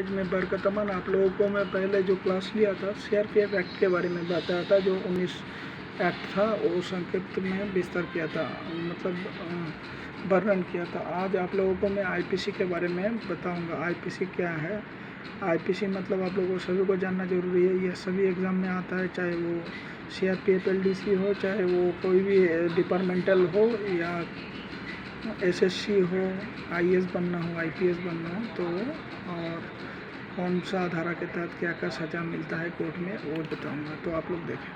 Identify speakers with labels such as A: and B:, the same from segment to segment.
A: आज मैं बरकतमन आप लोगों को मैं पहले जो क्लास लिया था सीआरपीएफ एक्ट के बारे में बताया था। जो 19 एक्ट था वो संक्षिप्त में विस्तार किया था, मतलब वर्णन किया था। आज आप लोगों को मैं आईपीसी के बारे में बताऊंगा। आईपीसी क्या है? आईपीसी मतलब आप लोगों को सभी को जानना जरूरी है। यह सभी एग्ज़ाम में आता है, चाहे वो सीआरपीएफ एलडीसी हो, चाहे वो कोई भी डिपार्टमेंटल हो, या एसएससी हो, आईएएस बनना हो, आईपीएस बनना हो, तो और कौन सा धारा के तहत क्या क्या सज़ा मिलता है कोर्ट में वो बताऊंगा। तो आप लोग देखें।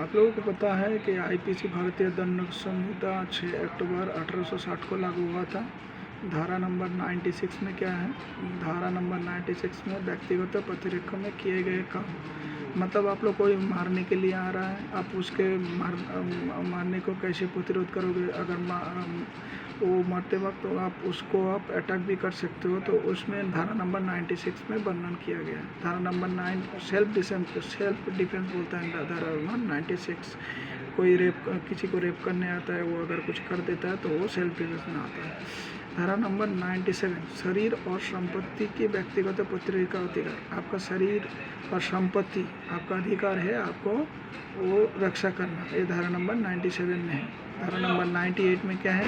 A: आप लोगों को पता है कि आईपीसी भारतीय दंड संहिता 6 अक्टूबर 1860 को लागू हुआ था। धारा नंबर 96 में क्या है? धारा नंबर 96 में व्यक्तिगत प्रतिरक्षा में किए गए काम, मतलब आप लोग कोई मारने के लिए आ रहा है, आप उसके मारने को कैसे प्रतिरोध करोगे? अगर वो मारते वक्त तो आप उसको आप अटैक भी कर सकते हो, तो उसमें धारा नंबर 96 में वर्णन किया गया है। धारा नंबर 9 सेल्फ डिफेंस बोलता है धारा नंबर 96। कोई किसी को रेप करने आता है, वो अगर कुछ कर देता है तो वो सेल्फ डिफेंस में आता है। धारा नंबर 97 शरीर और संपत्ति के व्यक्तिगत प्रतिरक्षा अधिकार। आपका शरीर और संपत्ति आपका अधिकार है, आपको वो रक्षा करना, ये धारा नंबर 97 में है। धारा नंबर 98 में क्या है?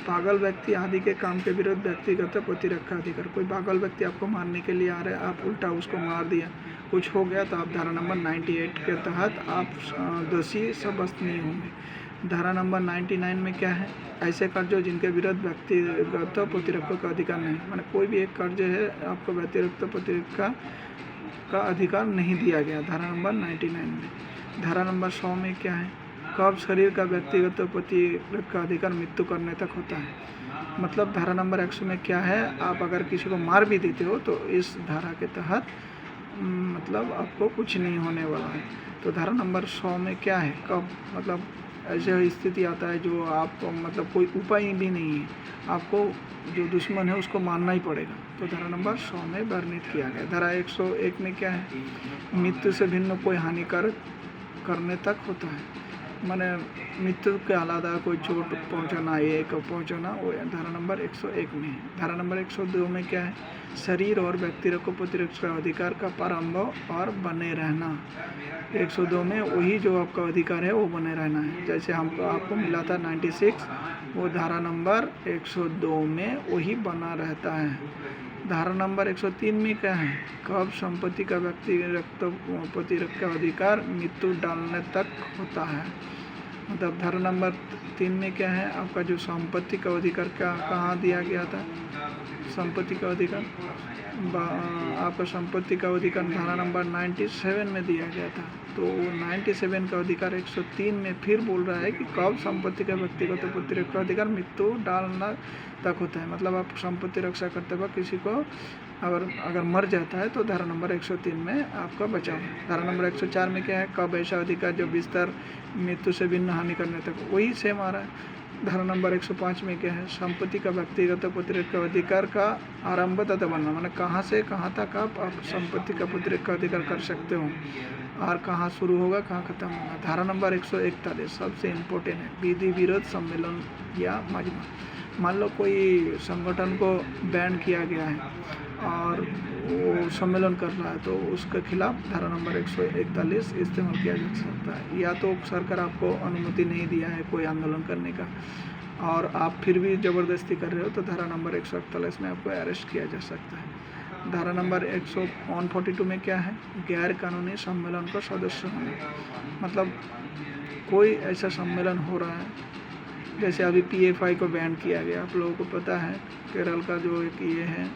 A: पागल व्यक्ति आदि के काम के विरुद्ध व्यक्तिगत प्रतिरक्षा अधिकार। कोई पागल व्यक्ति आपको मारने के लिए आ रहा है, आप उल्टा उसको मार दिया, कुछ हो गया, तो आप धारा नंबर 98 के तहत आप दोषी साब्यस्त नहीं होंगे। धारा नंबर 99 में क्या है? ऐसे कर्ज जिनके विरुद्ध व्यक्तिगत प्रतिरक्षा का अधिकार नहीं, माने कोई भी एक कर्ज है आपको व्यक्तिगत प्रतिरक्षा का अधिकार नहीं दिया गया, धारा नंबर 99 में। धारा नंबर 100 में क्या है? कब शरीर का व्यक्तिगत प्रतिरक्षा का अधिकार मृत्यु करने तक होता है। मतलब धारा नंबर 100 में क्या है? आप अगर किसी को मार भी देते हो तो इस धारा के तहत मतलब आपको कुछ नहीं होने वाला है। तो धारा नंबर 100 में क्या है? कब मतलब ऐसे स्थिति आता है जो आपको मतलब कोई उपाय भी नहीं है, आपको जो दुश्मन है उसको मारना ही पड़ेगा, तो धारा नंबर 100 में वर्णित किया गया। धारा 101 में क्या है? मृत्यु से भिन्न कोई हानिकारक करने तक होता है, माने मृत्यु के अलावा कोई चोट पहुंचाना, ये पहुंचाना, वो धारा नंबर 101 में है। धारा नंबर 102 में क्या है? शरीर और व्यक्तिगत प्रतिरक्षा अधिकार का प्रारंभ और बने रहना। 102 में वही जो आपका अधिकार है वो बने रहना है। जैसे हमको आपको मिला था 96, वो धारा नंबर 102 में वही बना रहता है। धारा नंबर 103 में क्या है? कब संपत्ति का व्यक्तिगत प्रतिरक्षा अधिकार मृत्यु डालने तक होता है। मतलब धारा नंबर 3 में क्या है? आपका जो संपत्ति का अधिकार कहाँ दिया गया था? संपत्ति का अधिकार आपका संपत्ति का अधिकार धारा नंबर 97 में दिया गया था। तो 97 का अधिकार 103 में फिर बोल रहा है कि कब संपत्ति का व्यक्तिगत प्रतिरक्षा अधिकार मृत्यु डालना तक होता है। मतलब आप संपत्ति रक्षा करते वक्त किसी को अगर मर जाता है तो धारा नंबर 103 में आपका बचाव है। धारा नंबर 104 में क्या है? कब ऐसा अधिकार जो विस्तार मृत्यु से भिन्न हानि करने तक, वही सेम आ रहा है। धारा नंबर 105 में क्या है? संपत्ति का व्यक्तिगत प्रतिरक्षा अधिकार का आरंभ तथा बनना, मतलब कहाँ से कहाँ तक आप संपत्ति का प्रतिरक्षा अधिकार कर सकते हो और कहाँ शुरू होगा कहाँ खत्म होगा। धारा नंबर 141 सबसे इम्पोर्टेंट है, विधि विरोध सम्मेलन या मजमा। मान लो कोई संगठन को बैन किया गया है और वो सम्मेलन कर रहा है, तो उसके खिलाफ धारा नंबर 141 इस्तेमाल किया जा सकता है। या तो सरकार आपको अनुमति नहीं दिया है कोई आंदोलन करने का और आप फिर भी ज़बरदस्ती कर रहे हो, तो धारा नंबर 141 में आपको अरेस्ट किया जा सकता है। धारा नंबर 142 में क्या है? गैर कानूनी सम्मेलन का सदस्य होने, मतलब कोई ऐसा सम्मेलन हो रहा है, जैसे अभी पीएफआई को बैन किया गया, आप लोगों को पता है केरल का जो एक ये है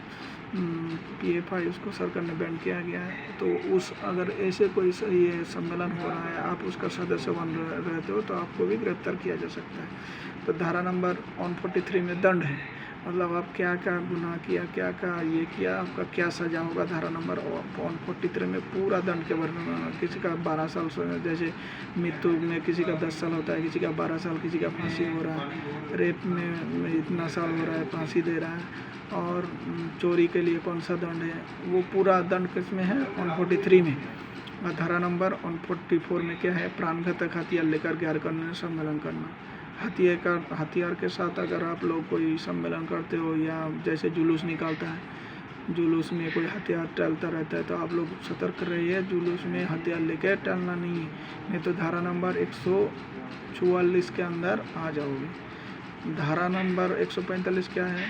A: पीएफआई, उसको सरकार ने बैन किया गया है। तो अगर ऐसे कोई ये सम्मेलन हो रहा है, आप उसका सदस्य बन रहते हो, तो आपको भी गिरफ्तार किया जा सकता है। तो धारा नंबर 143 में दंड है, मतलब आप क्या क्या गुनाह किया, क्या क्या ये किया, आपका क्या सज़ा होगा। धारा नंबर 143 में पूरा दंड के वर्णन, किसी का 12 साल, जैसे मृत्यु में किसी का 10 साल होता है, किसी का 12 साल, किसी का फांसी हो रहा है, रेप में इतना साल हो रहा है, फांसी दे रहा है, और चोरी के लिए कौन सा दंड है, वो पूरा दंड किसमें है? 143 में। और धारा नंबर 144 में क्या है? प्राणघातक हथियार लेकर गैर कानूनी सम्मेलन करना। हथियार के साथ अगर आप लोग कोई सम्मेलन करते हो या जैसे जुलूस निकालता है, जुलूस में कोई हथियार टहलता रहता है, तो आप लोग सतर्क रहिए, जुलूस में हथियार लेकर टहलना नहीं तो धारा नंबर 144 के अंदर आ जाओगे। धारा नंबर 145 क्या है?